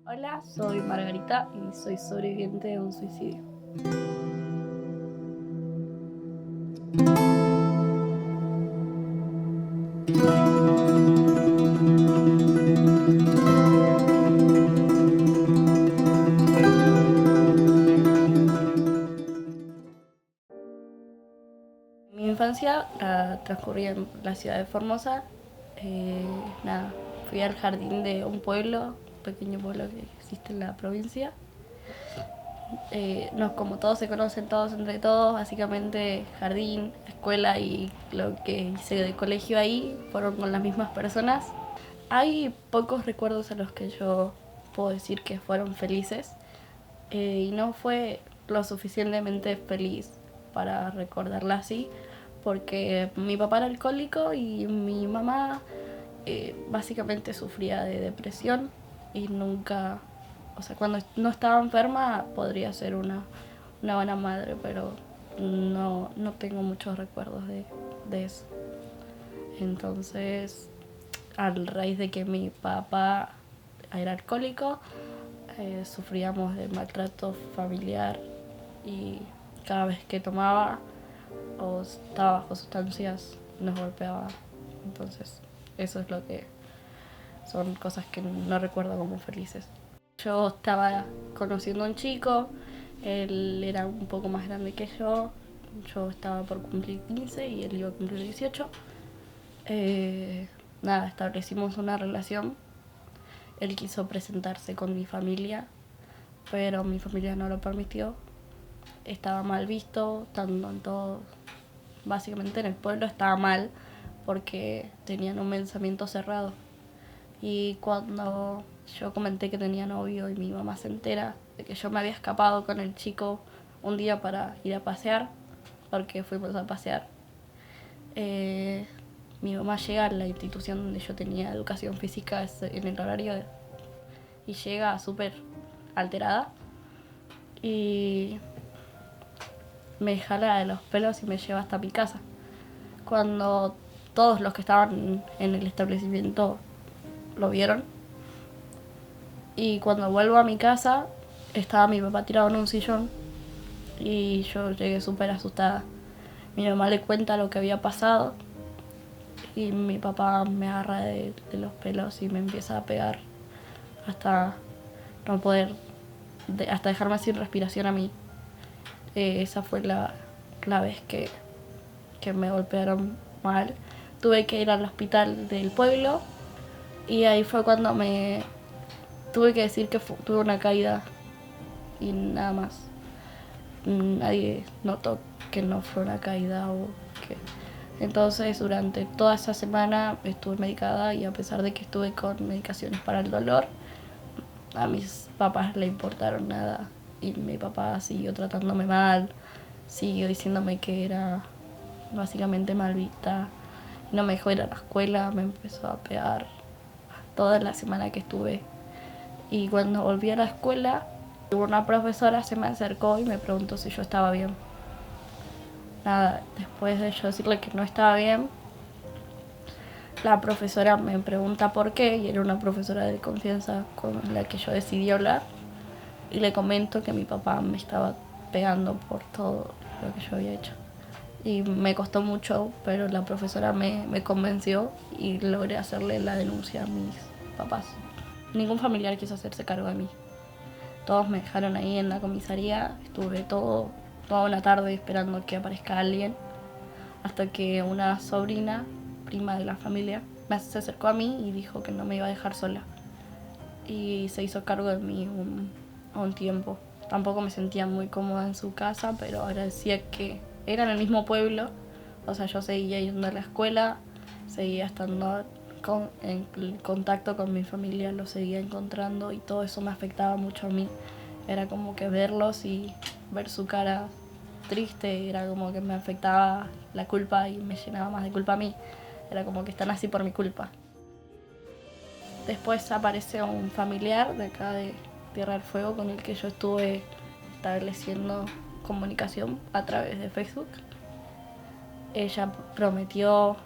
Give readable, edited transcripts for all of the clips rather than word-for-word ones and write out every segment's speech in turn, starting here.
Hola, soy Margarita y soy sobreviviente de un suicidio. Mi infancia la transcurrí en la ciudad de Formosa. Eh, nada, fui al jardín de un pueblo, un pequeño pueblo que existe en la provincia. Como todos se conocen todos entre todos, básicamente jardín, escuela y lo que hice de colegio ahí fueron con las mismas personas. Hay pocos recuerdos a los que yo puedo decir que fueron felices, y no fue lo suficientemente feliz para recordarla así, porque mi papá era alcohólico y mi mamá básicamente sufría de depresión y nunca, o sea, cuando no estaba enferma podría ser una buena madre, pero no tengo muchos recuerdos de eso. Entonces, a raíz de que mi papá era alcohólico, sufríamos de maltrato familiar y cada vez que tomaba o estaba bajo sustancias nos golpeaba. Entonces, eso es lo que son cosas que no recuerdo como felices. Yo estaba conociendo a un chico, él era un poco más grande que yo estaba por cumplir 15 y él iba a cumplir 18. Nada, establecimos una relación. Él quiso presentarse con mi familia, pero mi familia no lo permitió. Estaba mal visto, tanto en todo, básicamente en el pueblo estaba mal porque tenían un pensamiento cerrado. Y cuando yo comenté que tenía novio y mi mamá se entera de que yo me había escapado con el chico un día para ir a pasear, porque fuimos a pasear, eh, mi mamá llega a la institución donde yo tenía educación física en el horario y llega súper alterada y me jala de los pelos y me lleva hasta mi casa. Cuando todos los que estaban en el establecimiento lo vieron, y cuando vuelvo a mi casa estaba mi papá tirado en un sillón y yo llegué súper asustada. Mi mamá le cuenta lo que había pasado y mi papá me agarra de los pelos y me empieza a pegar hasta no poder, hasta dejarme sin respiración a mí. Esa fue la vez que me golpearon mal. Tuve que ir al hospital del pueblo y ahí fue cuando me tuve que decir que tuve una caída y nada más. Nadie notó que no fue una caída o que... Entonces durante toda esa semana estuve medicada y a pesar de que estuve con medicaciones para el dolor, a mis papás le importaron nada y mi papá siguió tratándome mal, siguió diciéndome que era básicamente mal vista, no me dejó ir a la escuela, me empezó a pegar toda la semana que estuve. Y cuando volví a la escuela, una profesora se me acercó y me preguntó si yo estaba bien. Nada, después de yo decirle que no estaba bien, la profesora me pregunta por qué, y era una profesora de confianza con la que yo decidí hablar, y le comento que mi papá me estaba pegando por todo lo que yo había hecho. Y me costó mucho, pero la profesora me convenció y logré hacerle la denuncia a mis papás. Ningún familiar quiso hacerse cargo de mí. Todos me dejaron ahí en la comisaría, estuve toda una tarde esperando que aparezca alguien, hasta que una sobrina, prima de la familia, se acercó a mí y dijo que no me iba a dejar sola. Y se hizo cargo de mí un tiempo. Tampoco me sentía muy cómoda en su casa, pero agradecía que era en el mismo pueblo. O sea, yo seguía yendo a la escuela, seguía estando en contacto con mi familia, lo seguía encontrando y todo eso me afectaba mucho a mí. Era como que verlos y ver su cara triste, era como que me afectaba la culpa y me llenaba más de culpa a mí. Era como que están así por mi culpa. Después aparece un familiar de acá de Tierra del Fuego con el que yo estuve estableciendo comunicación a través de Facebook. Ella prometió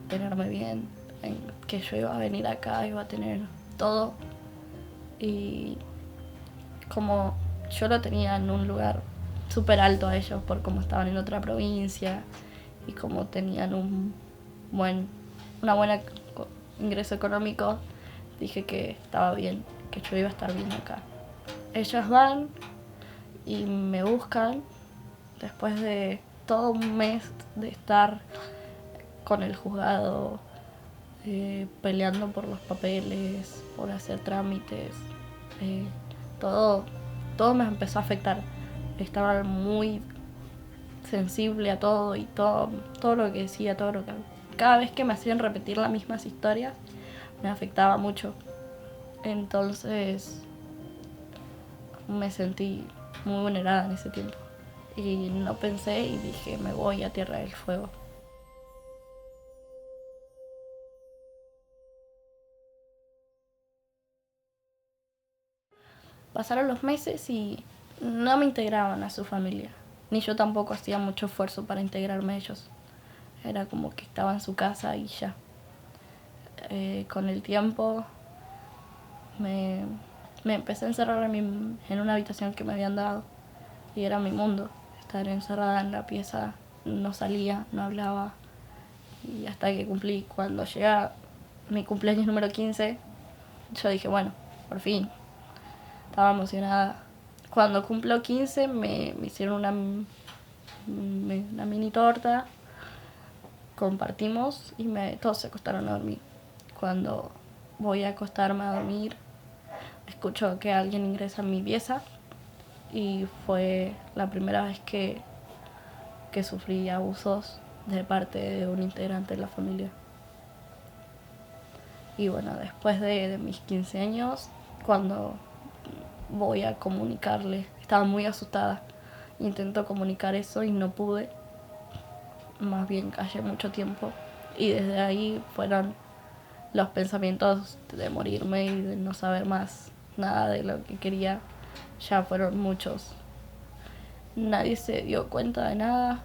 tenerme bien, en que yo iba a venir acá, iba a tener todo. Y como yo lo tenía en un lugar súper alto a ellos por cómo estaban en otra provincia y como tenían una buena ingreso económico, dije que estaba bien, que yo iba a estar bien acá. Ellos van y me buscan después de todo un mes de estar con el juzgado, peleando por los papeles, por hacer trámites. eh, todo, todo me empezó a afectar. Estaba muy sensible a todo y todo lo que decía, todo lo que... Cada vez que me hacían repetir las mismas historias, me afectaba mucho. Entonces me sentí muy vulnerada en ese tiempo. Y no pensé y dije, me voy a Tierra del Fuego. Pasaron los meses y no me integraban a su familia. Ni yo tampoco hacía mucho esfuerzo para integrarme a ellos. Era como que estaba en su casa y ya. Con el tiempo me, me empecé a encerrar en una habitación que me habían dado. Y era mi mundo. Estar encerrada en la pieza, no salía, no hablaba. Y hasta que cumplí, cuando llega mi cumpleaños número 15, yo dije, bueno, por fin. Estaba emocionada. Cuando cumplo 15 me hicieron una mini torta, compartimos y todos se acostaron a dormir. Cuando voy a acostarme a dormir, escucho que alguien ingresa en mi pieza y fue la primera vez que sufrí abusos de parte de un integrante de la familia. Y bueno, después de mis 15 años, cuando voy a comunicarle, estaba muy asustada. Intento comunicar eso y no pude. Más bien callé mucho tiempo. Y desde ahí fueron los pensamientos de morirme y de no saber más nada de lo que quería. Ya fueron muchos. Nadie se dio cuenta de nada.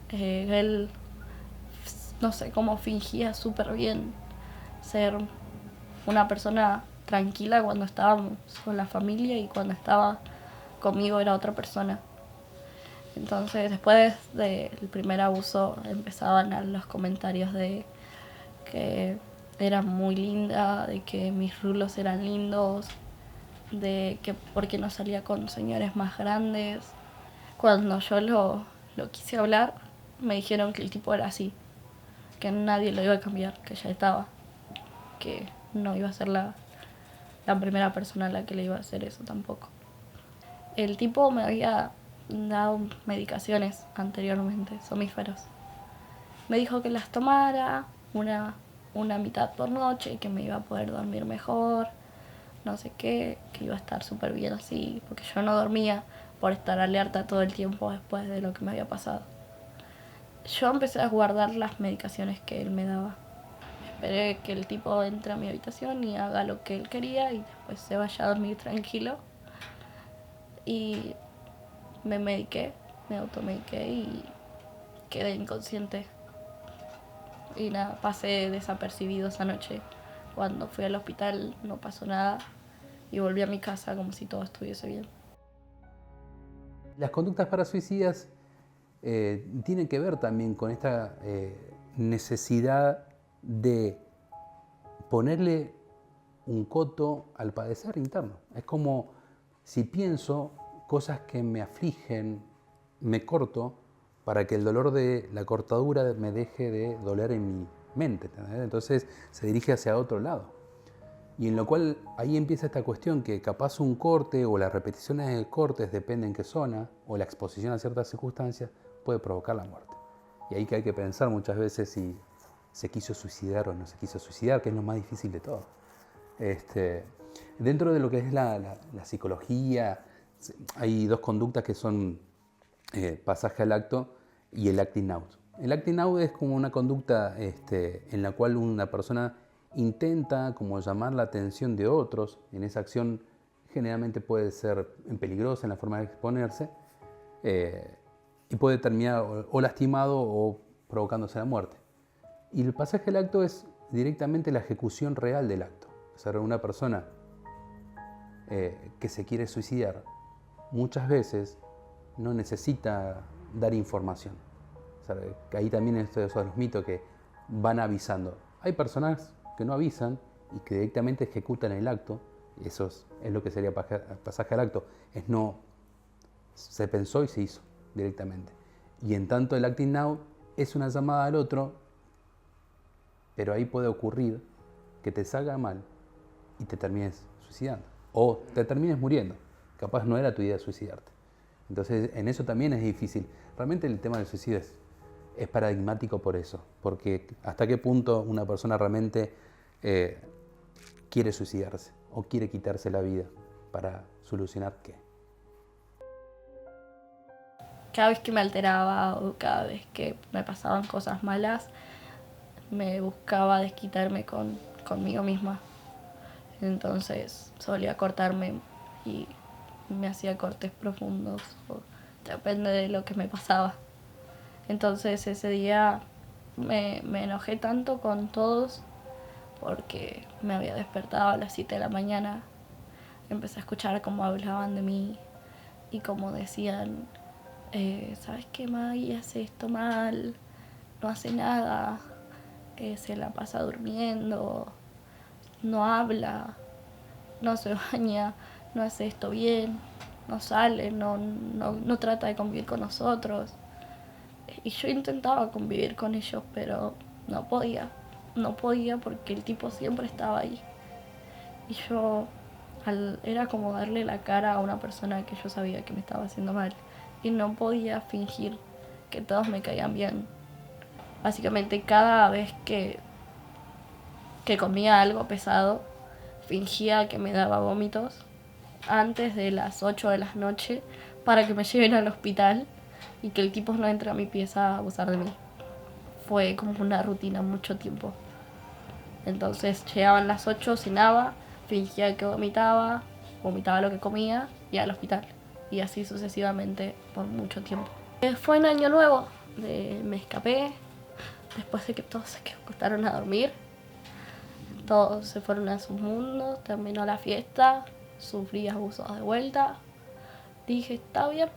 Él, no sé cómo fingía súper bien ser una persona tranquila cuando estábamos con la familia y cuando estaba conmigo era otra persona. Entonces, después del primer abuso empezaban los comentarios de que era muy linda, de que mis rulos eran lindos, de que porque no salía con señores más grandes. Cuando yo lo quise hablar, me dijeron que el tipo era así, que nadie lo iba a cambiar, que ya estaba, que no iba a ser la primera persona a la que le iba a hacer eso tampoco. El tipo me había dado medicaciones anteriormente, somníferos. Me dijo que las tomara una mitad por noche, que me iba a poder dormir mejor, no sé qué, que iba a estar súper bien así, porque yo no dormía por estar alerta todo el tiempo después de lo que me había pasado. Yo empecé a guardar las medicaciones que él me daba. Esperé que el tipo entre a mi habitación y haga lo que él quería y después se vaya a dormir tranquilo. Y me automediqué y quedé inconsciente. Y nada, pasé desapercibido esa noche. Cuando fui al hospital no pasó nada y volví a mi casa como si todo estuviese bien. Las conductas parasuicidas tienen que ver también con esta necesidad de ponerle un coto al padecer interno. Es como si pienso cosas que me afligen, me corto para que el dolor de la cortadura me deje de doler en mi mente. ¿Entendés? Entonces se dirige hacia otro lado. Y en lo cual ahí empieza esta cuestión que capaz un corte o las repeticiones de cortes, depende en qué zona, o la exposición a ciertas circunstancias, puede provocar la muerte. Y ahí que hay que pensar muchas veces si se quiso suicidar o no se quiso suicidar, que es lo más difícil de todo. Dentro de lo que es la psicología, hay dos conductas que son pasaje al acto y el acting out. El acting out es como una conducta en la cual una persona intenta como llamar la atención de otros. En esa acción generalmente puede ser peligrosa en la forma de exponerse y puede terminar o lastimado o provocándose la muerte. Y el pasaje al acto es directamente la ejecución real del acto. O sea, una persona que se quiere suicidar muchas veces no necesita dar información. O sea, que ahí también estos son los mitos que van avisando. Hay personas que no avisan y que directamente ejecutan el acto. Eso es lo que sería pasaje al acto. Es no, se pensó y se hizo directamente. Y en tanto el acting now es una llamada al otro, pero ahí puede ocurrir que te salga mal y te termines suicidando. O te termines muriendo. Capaz no era tu idea suicidarte. Entonces en eso también es difícil. Realmente el tema del suicidio es paradigmático por eso. Porque hasta qué punto una persona realmente quiere suicidarse o quiere quitarse la vida para solucionar qué. Cada vez que me alteraba o cada vez que me pasaban cosas malas, me buscaba desquitarme conmigo misma. Entonces solía cortarme y me hacía cortes profundos, o depende de lo que me pasaba. Entonces ese día me enojé tanto con todos porque me había despertado a las 7 de la mañana. Empecé a escuchar cómo hablaban de mí y cómo decían, ¿sabes qué, Maggie? Hace esto mal, no hace nada, se la pasa durmiendo, no habla, no se baña, no hace esto bien, no sale, no trata de convivir con nosotros. Y yo intentaba convivir con ellos, pero no podía. No podía porque el tipo siempre estaba ahí. Y yo era como darle la cara a una persona que yo sabía que me estaba haciendo mal. Y no podía fingir que todos me caían bien. Básicamente cada vez que comía algo pesado, fingía que me daba vómitos antes de las 8 de la noche para que me lleven al hospital y que el tipo no entre a mi pieza a abusar de mí. Fue como una rutina mucho tiempo. Entonces llegaban las 8, cenaba, fingía que vomitaba lo que comía y al hospital. Y así sucesivamente por mucho tiempo. Fue en Año Nuevo, me escapé, después de que todos se acostaron a dormir. Todos se fueron a sus mundos, terminó la fiesta, sufrí abusos de vuelta. Dije, está bien.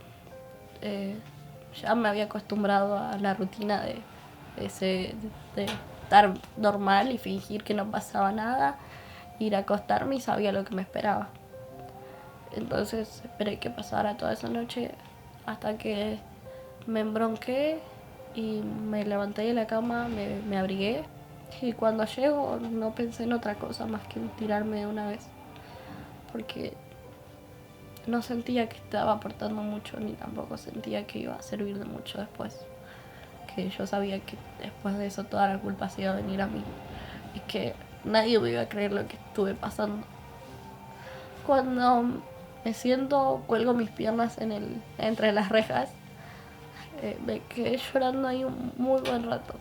Ya me había acostumbrado a la rutina de estar normal y fingir que no pasaba nada, ir a acostarme y sabía lo que me esperaba. Entonces esperé que pasara toda esa noche hasta que me embronqué y me levanté de la cama, me abrigué y cuando llego no pensé en otra cosa más que en tirarme de una vez porque no sentía que estaba aportando mucho ni tampoco sentía que iba a servir de mucho después. Que yo sabía que después de eso toda la culpa se iba a venir a mí y que nadie me iba a creer lo que estuve pasando. Cuando me siento, cuelgo mis piernas entre las rejas, me quedé llorando ahí un muy buen rato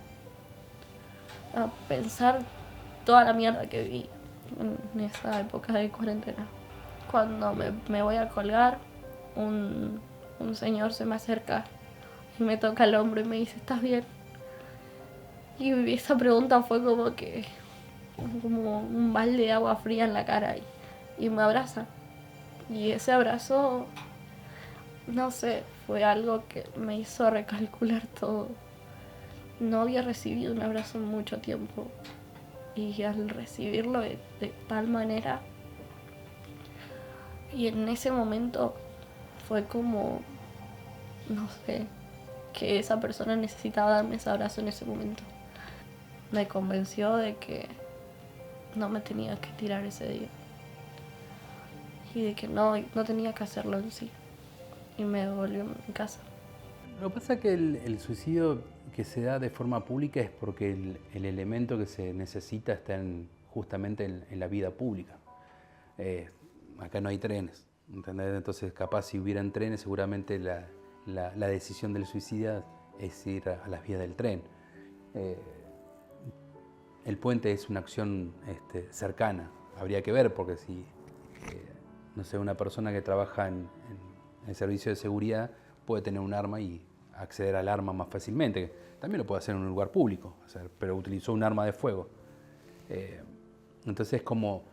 a pensar toda la mierda que viví en esa época de cuarentena. Cuando me voy a colgar, un señor se me acerca y me toca el hombro y me dice, ¿estás bien? Y esa pregunta fue como un balde de agua fría en la cara y me abraza. Y ese abrazo, no sé, fue algo que me hizo recalcular todo. No había recibido un abrazo en mucho tiempo y al recibirlo de tal manera, y en ese momento fue como, no sé, que esa persona necesitaba darme ese abrazo en ese momento. Me convenció de que no me tenía que tirar ese día y de que no tenía que hacerlo en sí, y me devolvió a mi casa. Lo que pasa es que el suicidio que se da de forma pública es porque el elemento que se necesita está justamente en la vida pública. Acá no hay trenes, ¿entendés? Entonces capaz si hubieran trenes seguramente la decisión del suicida es ir a las vías del tren. El puente es una acción cercana, habría que ver, porque si, no sé, una persona que trabaja en el servicio de seguridad puede tener un arma y acceder al arma más fácilmente. También lo puede hacer en un lugar público, pero utilizó un arma de fuego. Entonces como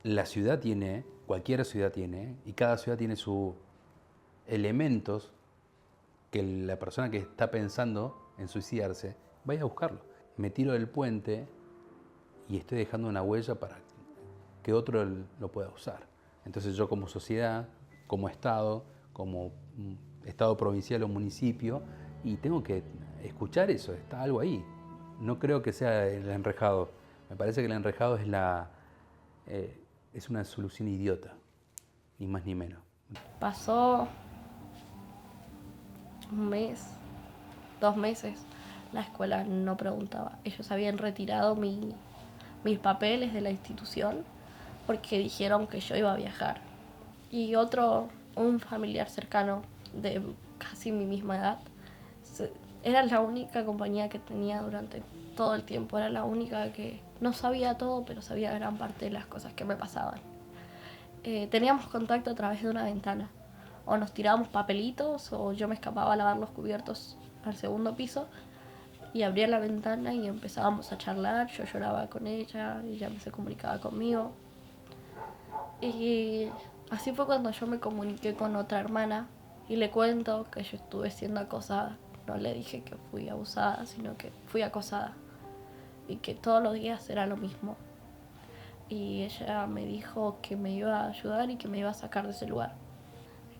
la ciudad tiene, cualquier ciudad tiene, y cada ciudad tiene sus elementos que la persona que está pensando en suicidarse vaya a buscarlo. Me tiro del puente y estoy dejando una huella para que otro lo pueda usar. Entonces yo como sociedad, como Estado, como Estado provincial o municipio, y tengo que escuchar eso, está algo ahí. No creo que sea el enrejado. Me parece que el enrejado es una solución idiota, ni más ni menos. Pasó un mes, 2 meses, la escuela no preguntaba. Ellos habían retirado mis papeles de la institución porque dijeron que yo iba a viajar. Y un familiar cercano de casi mi misma edad, era la única compañía que tenía durante todo el tiempo, era la única que no sabía todo, pero sabía gran parte de las cosas que me pasaban. Teníamos contacto a través de una ventana, o nos tirábamos papelitos, o yo me escapaba a lavar los cubiertos al segundo piso, y abría la ventana y empezábamos a charlar, yo lloraba con ella, ella se comunicaba conmigo. Y así fue cuando yo me comuniqué con otra hermana y le cuento que yo estuve siendo acosada. No le dije que fui abusada, sino que fui acosada y que todos los días era lo mismo. Y ella me dijo que me iba a ayudar y que me iba a sacar de ese lugar.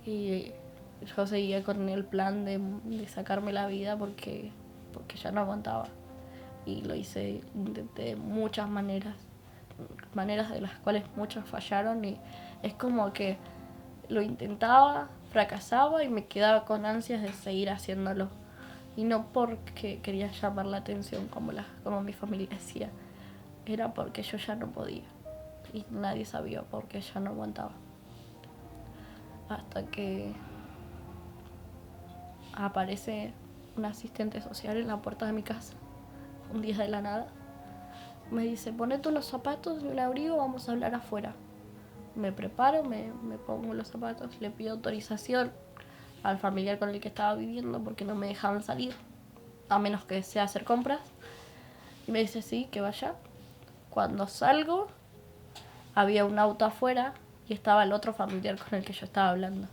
Y yo seguía con el plan de sacarme la vida porque ya no aguantaba. Y lo hice, intenté muchas maneras de las cuales muchas fallaron, y es como que lo intentaba, fracasaba y me quedaba con ansias de seguir haciéndolo. Y no porque quería llamar la atención como mi familia decía, era porque yo ya no podía. Y nadie sabía porque ya no aguantaba. Hasta que aparece un asistente social en la puerta de mi casa, un día de la nada. Me dice, ponete unos zapatos y un abrigo, vamos a hablar afuera. Me preparo, me pongo los zapatos, le pido autorización al familiar con el que estaba viviendo porque no me dejaban salir, a menos que sea hacer compras. Y me dice, sí, que vaya. Cuando salgo, había un auto afuera y estaba el otro familiar con el que yo estaba hablando.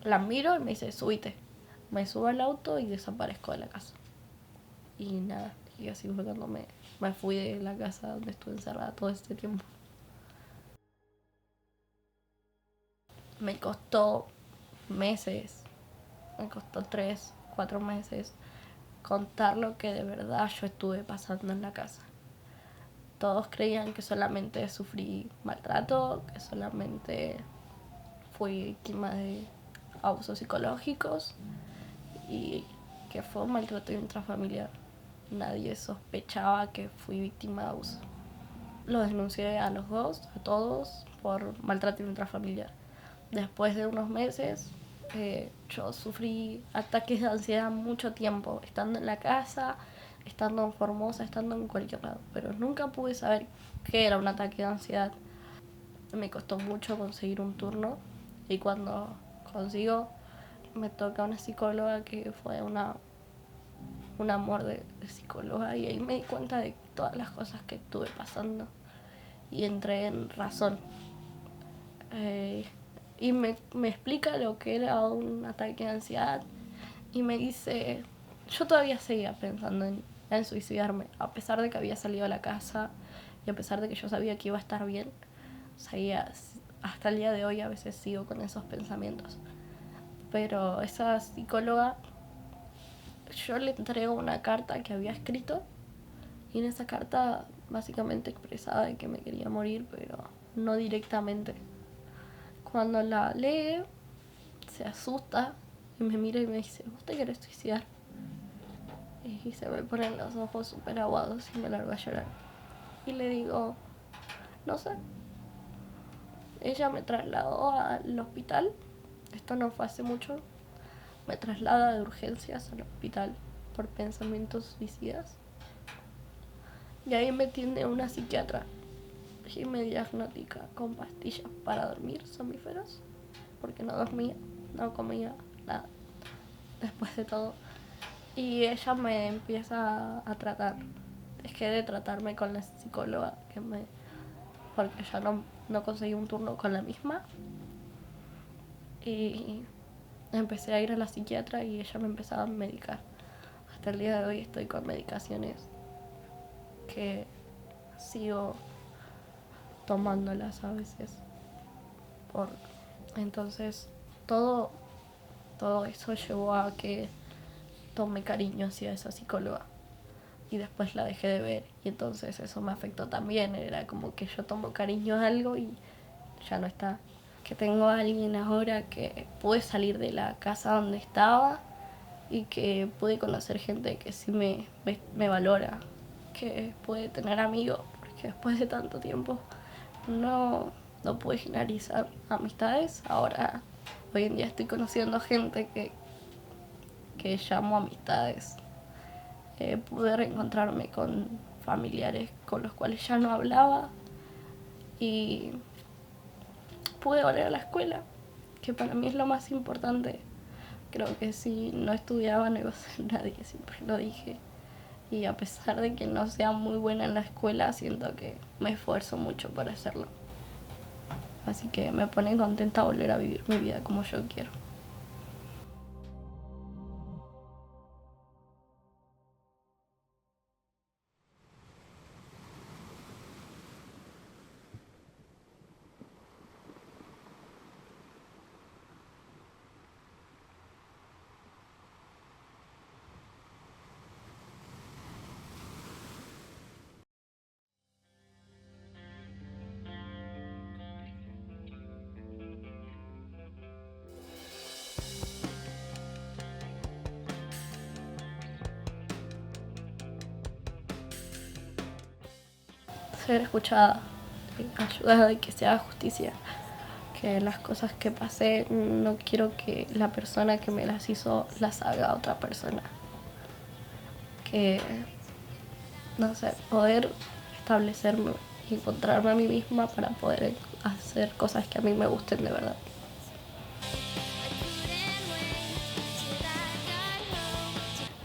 La miro y me dice, subite. Me subo al auto y desaparezco de la casa. Y nada, y así fue cuando me fui de la casa donde estuve encerrada todo este tiempo. Me costó meses, me costó 3, 4 meses contar lo que de verdad yo estuve pasando en la casa. Todos creían que solamente sufrí maltrato, que solamente fui víctima de abusos psicológicos y que fue un maltrato intrafamiliar. Nadie sospechaba que fui víctima de abuso. Lo denuncié a los dos, a todos, por maltrato intrafamiliar. Después de unos meses, yo sufrí ataques de ansiedad mucho tiempo, estando en la casa, estando en Formosa, estando en cualquier lado. Pero nunca pude saber qué era un ataque de ansiedad. Me costó mucho conseguir un turno y cuando consigo, me toca una psicóloga que fue un amor de psicóloga, y ahí me di cuenta de todas las cosas que estuve pasando y entré en razón. Y me explica lo que era un ataque de ansiedad y me dice, yo todavía seguía pensando en suicidarme, a pesar de que había salido a la casa y a pesar de que yo sabía que iba a estar bien, seguía, hasta el día de hoy a veces sigo con esos pensamientos. Pero esa psicóloga, yo le entrego una carta que había escrito y en esa carta básicamente expresaba de que me quería morir, pero no directamente. Cuando la lee, se asusta y me mira y me dice, ¿vos te querés suicidar? Y se me ponen los ojos súper aguados y me largo a llorar. Y le digo, no sé. Ella me trasladó al hospital, esto no fue hace mucho, me traslada de urgencias al hospital por pensamientos suicidas. Y ahí me atiende una psiquiatra y me diagnostica con pastillas para dormir, somníferos, porque no dormía, no comía nada después de todo. Y ella me empieza a tratar dejé de tratarme con la psicóloga porque ya no conseguí un turno con la misma. Y empecé a ir a la psiquiatra y ella me empezaba a medicar. Hasta el día de hoy estoy con medicaciones que sigo tomándolas a veces. Entonces todo eso llevó a que tomé cariño hacia esa psicóloga y después la dejé de ver y entonces eso me afectó también. Era como que yo tomo cariño a algo y ya no está. Que tengo a alguien ahora que pude salir de la casa donde estaba y que pude conocer gente que sí me valora, que puede tener amigos, porque después de tanto tiempo no pude finalizar amistades. Ahora, hoy en día estoy conociendo gente que llamo amistades. Pude reencontrarme con familiares con los cuales ya no hablaba y pude volver a la escuela, que para mí es lo más importante. Creo que si no estudiaba no iba a ser nadie, siempre lo dije. Y a pesar de que no sea muy buena en la escuela, siento que me esfuerzo mucho para hacerlo. Así que me pone contenta volver a vivir mi vida como yo quiero. Ser escuchada, ayudada y que se haga justicia. Que las cosas que pasé no quiero que la persona que me las hizo las haga a otra persona. Que, no sé, poder establecerme y encontrarme a mí misma para poder hacer cosas que a mí me gusten de verdad.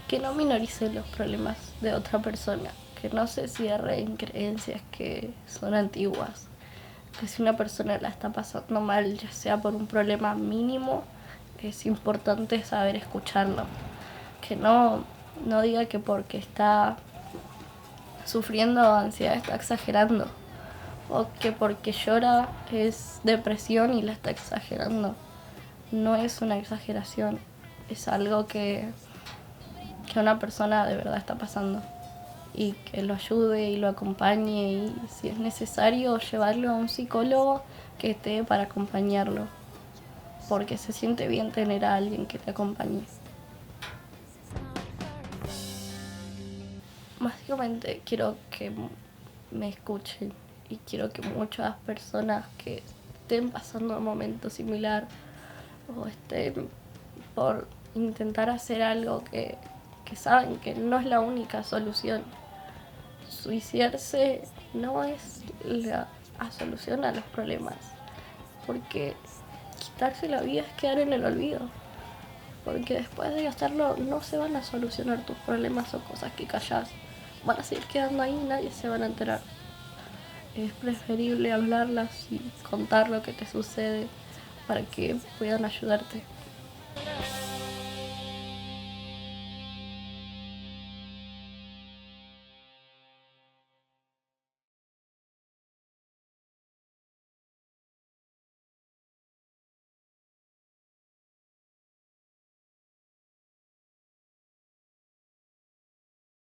Que no minorice los problemas de otra persona, que no se cierre en creencias que son antiguas, que si una persona la está pasando mal, ya sea por un problema mínimo, es importante saber escucharlo, que no diga que porque está sufriendo ansiedad está exagerando, o que porque llora es depresión y la está exagerando. No es una exageración, es algo que una persona de verdad está pasando y que lo ayude y lo acompañe y si es necesario llevarlo a un psicólogo que esté para acompañarlo, porque se siente bien tener a alguien que te acompañe. Básicamente quiero que me escuchen y quiero que muchas personas que estén pasando un momento similar o estén por intentar hacer algo que saben que no es la única solución. Suicidarse no es la solución a los problemas, porque quitarse la vida es quedar en el olvido, porque después de hacerlo no se van a solucionar tus problemas o cosas que callas, van a seguir quedando ahí y nadie se van a enterar. Es preferible hablarlas y contar lo que te sucede para que puedan ayudarte.